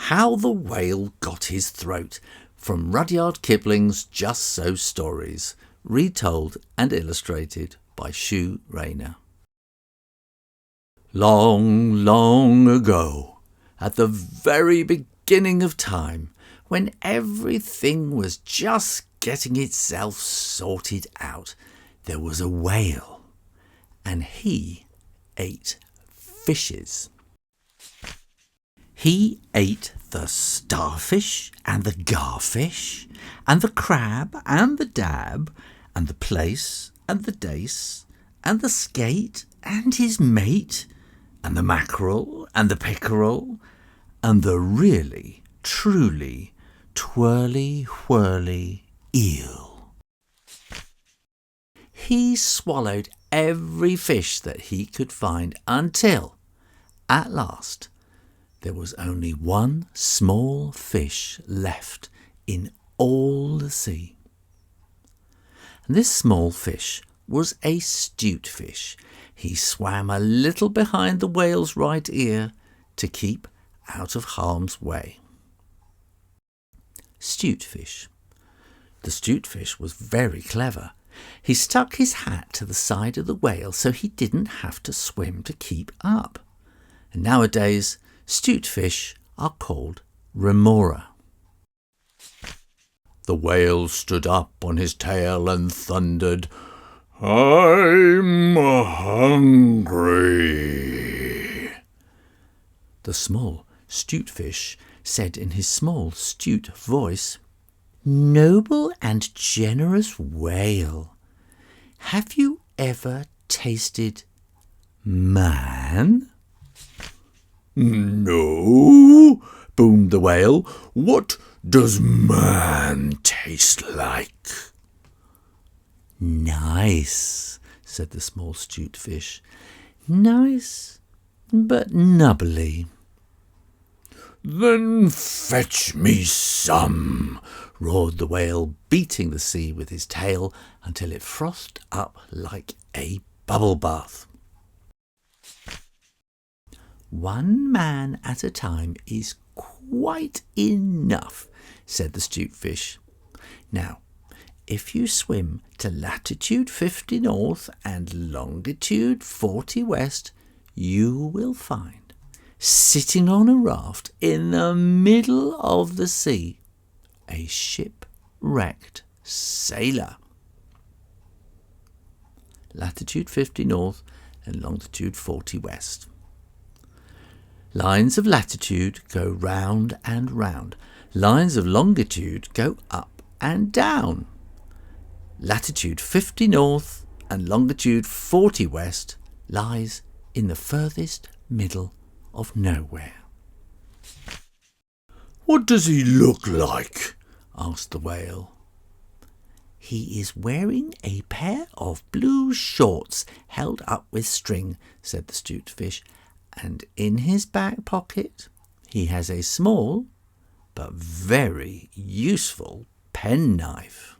How the Whale Got His Throat, from Rudyard Kipling's Just So Stories, retold and illustrated by Shoo Rayner. Long, long ago, at the very beginning of time, when everything was just getting itself sorted out, there was a whale, and he ate fishes. He ate the starfish and the garfish and the crab and the dab and the plaice and the dace and the skate and his mate and the mackerel and the pickerel and the really, truly, twirly-whirly eel. He swallowed every fish that he could find until, at last, there was only one small fish left in all the sea. And this small fish was a Stute fish. He swam a little behind the whale's right ear to keep out of harm's way. Stute fish. The Stute fish was very clever. He stuck his hat to the side of the whale so he didn't have to swim to keep up. And nowadays, Stute fish are called remora. The whale stood up on his tail and thundered, "I'm hungry." The small Stute fish said in his small Stute voice, "Noble and generous whale, have you ever tasted man?" "No," boomed the whale. "What does man taste like?" "Nice," said the small Stute fish. "Nice, but nubbly." "Then fetch me some," roared the whale, beating the sea with his tail until it frothed up like a bubble bath. "One man at a time is quite enough," said the Stute fish. "Now, if you swim to latitude 50 north and longitude 40 west, you will find, sitting on a raft in the middle of the sea, a shipwrecked sailor." Latitude 50 north and longitude 40 west. Lines of latitude go round and round. Lines of longitude go up and down. Latitude 50 north and longitude 40 west lies in the furthest middle of nowhere. "What does he look like?" asked the whale. "He is wearing a pair of blue shorts held up with string," said the Stute fish, "and in his back pocket he has a small but very useful penknife."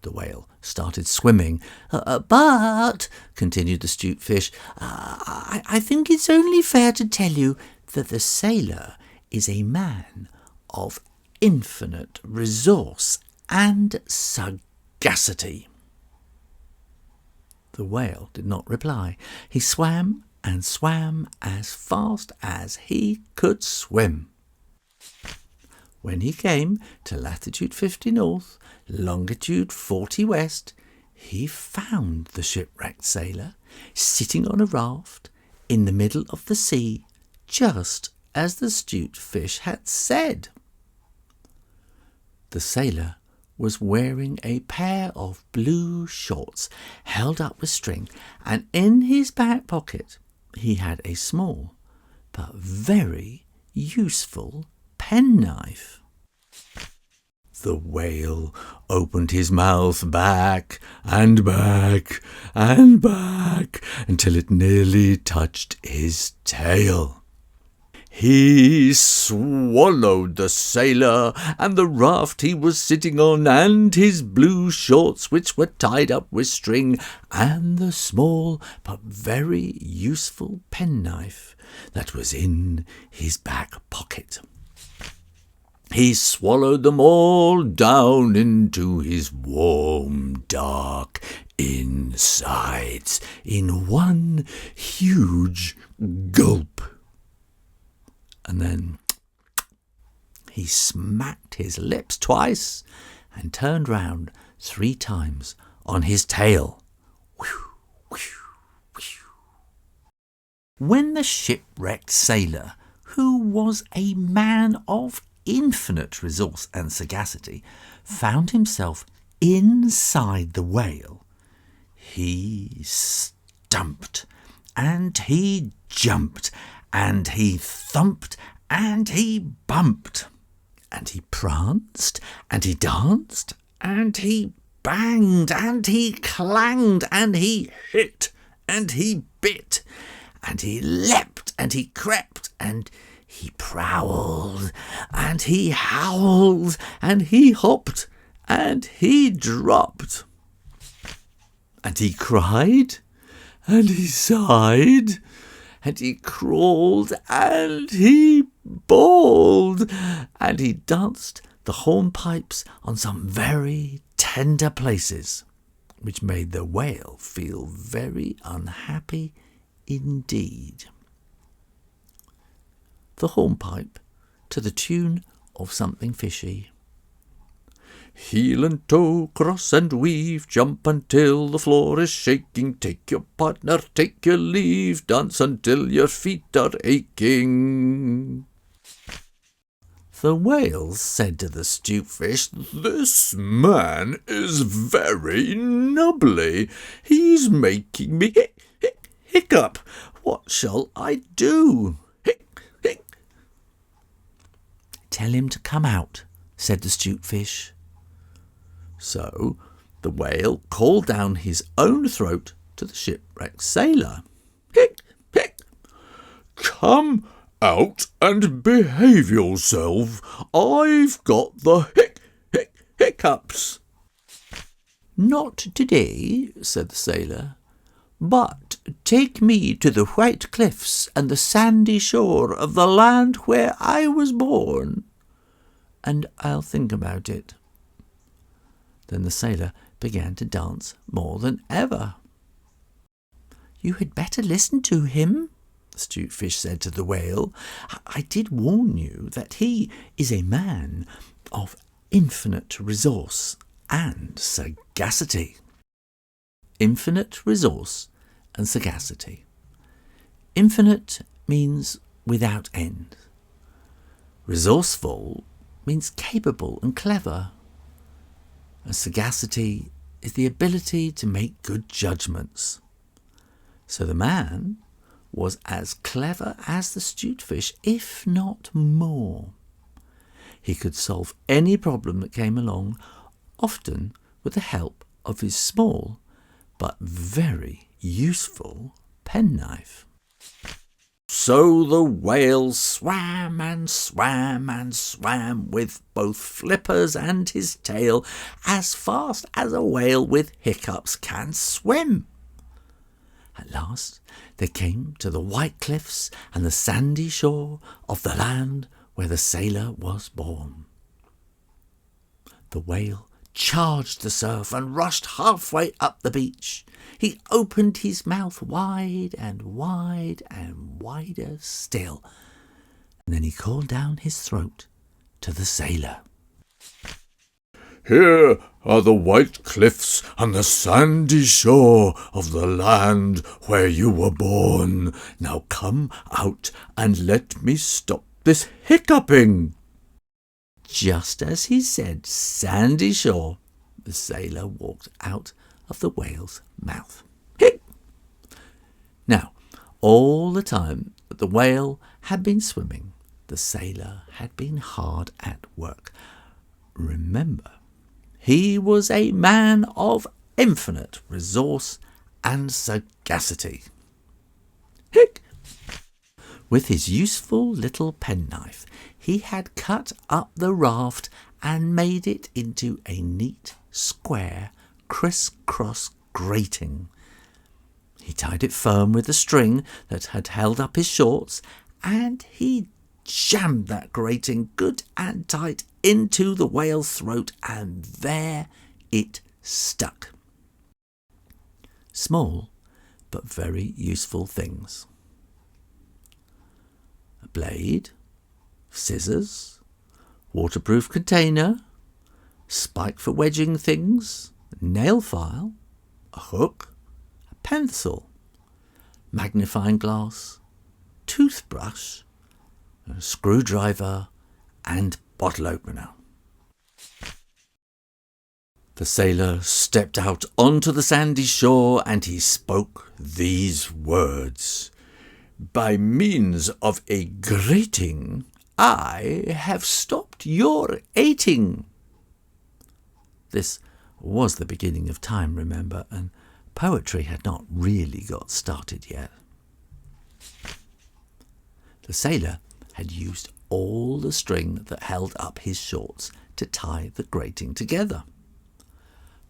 The whale started swimming. But, continued the Stute fish, I think it's only fair to tell you that the sailor is a man of infinite resource and sagacity." The whale did not reply. He swam and swam as fast as he could swim. When he came to latitude 50 north, longitude 40 west, he found the shipwrecked sailor sitting on a raft in the middle of the sea, just as the Stute fish had said. The sailor was wearing a pair of blue shorts held up with string, and in his back pocket he had a small but very useful penknife. The whale opened his mouth back and back and back until it nearly touched his tail. He swallowed the sailor, and the raft he was sitting on, and his blue shorts which were tied up with string, and the small but very useful penknife that was in his back pocket. He swallowed them all down into his warm, dark insides in one huge gulp. And then he smacked his lips twice and turned round 3 times on his tail. When the shipwrecked sailor, who was a man of infinite resource and sagacity, found himself inside the whale, he stumped, and he jumped, and he thumped, and he bumped, and he pranced, and he danced, and he banged, and he clanged, and he hit, and he bit, and he leapt, and he crept, and he prowled, and he howled, and he hopped, and he dropped, and he cried, and he sighed, and he crawled, and he bawled, and he danced the hornpipes on some very tender places, which made the whale feel very unhappy indeed. The hornpipe, to the tune of something fishy. Heel and toe, cross and weave, jump until the floor is shaking, take your partner, take your leave, dance until your feet are aching. The whale said to the Stutefish, "This man is very nubbly. He's making me hiccup. What shall I do? Hic." "Tell him to come out," said the Stutefish. So the whale called down his own throat to the shipwrecked sailor. "Hic, hic. Come out and behave yourself. I've got the hiccups." "Not today," said the sailor, "but take me to the white cliffs and the sandy shore of the land where I was born, and I'll think about it." Then the sailor began to dance more than ever. "You had better listen to him," the Stutefish said to the whale. "I did warn you that he is a man of infinite resource and sagacity." Infinite resource and sagacity. Infinite means without end. Resourceful means capable and clever. And sagacity is the ability to make good judgments. So the man was as clever as the Stutefish, if not more. He could solve any problem that came along, often with the help of his small but very useful penknife. So the whale swam and swam and swam with both flippers and his tail as fast as a whale with hiccups can swim. At last they came to the white cliffs and the sandy shore of the land where the sailor was born. The whale charged the surf and rushed halfway up the beach. He opened his mouth wide and wide and wider still, and then he called down his throat to the sailor. "Here are the white cliffs and the sandy shore of the land where you were born. Now come out and let me stop this hiccuping." Just as he said sandy shore, the sailor walked out of the whale's mouth. Hic! Now, all the time that the whale had been swimming, the sailor had been hard at work. Remember, he was a man of infinite resource and sagacity. Hic! With his useful little penknife, he had cut up the raft and made it into a neat, square, criss-cross grating. He tied it firm with a string that had held up his shorts, and he jammed that grating good and tight into the whale's throat, and there it stuck. Small, but very useful things. A blade, scissors, waterproof container, spike for wedging things, a nail file, a hook, a pencil, magnifying glass, toothbrush, a screwdriver, and bottle opener. The sailor stepped out onto the sandy shore, and he spoke these words. "By means of a grating, I have stopped your eating." This was the beginning of time, remember, and poetry had not really got started yet. The sailor had used all the string that held up his shorts to tie the grating together.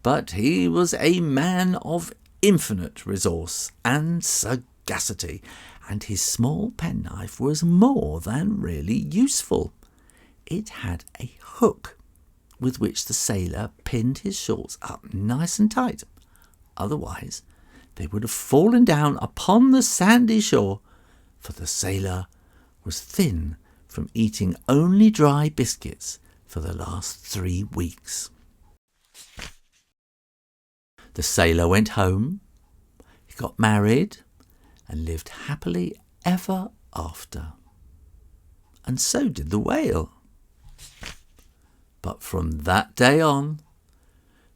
But he was a man of infinite resource and sagacity, and his small penknife was more than really useful. It had a hook with which the sailor pinned his shorts up nice and tight. Otherwise, they would have fallen down upon the sandy shore, for the sailor was thin from eating only dry biscuits for the last 3 weeks. The sailor went home, he got married, and lived happily ever after. And so did the whale. But from that day on,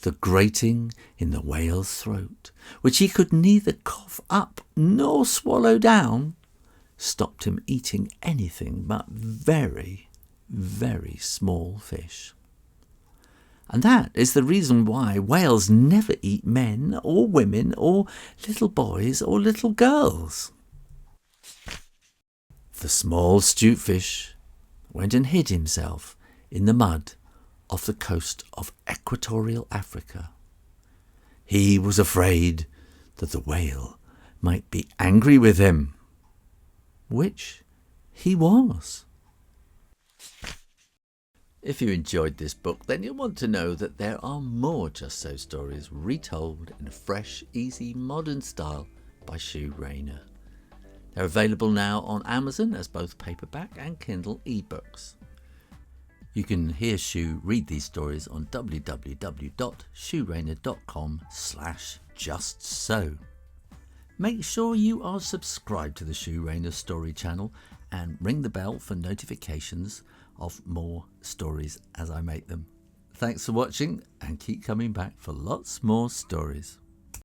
the grating in the whale's throat, which he could neither cough up nor swallow down, stopped him eating anything but very, very small fish. And that is the reason why whales never eat men or women or little boys or little girls. The small Stutefish went and hid himself in the mud off the coast of equatorial Africa. He was afraid that the whale might be angry with him, which he was. If you enjoyed this book, then you'll want to know that there are more Just So stories retold in a fresh, easy, modern style by Shoo Rayner. They're available now on Amazon as both paperback and Kindle ebooks. You can hear Shoo read these stories on www.shoorayner.com/justso. Make sure you are subscribed to the Shoo Rayner Story channel and ring the bell for notifications of more stories as I make them. Thanks for watching, and keep coming back for lots more stories.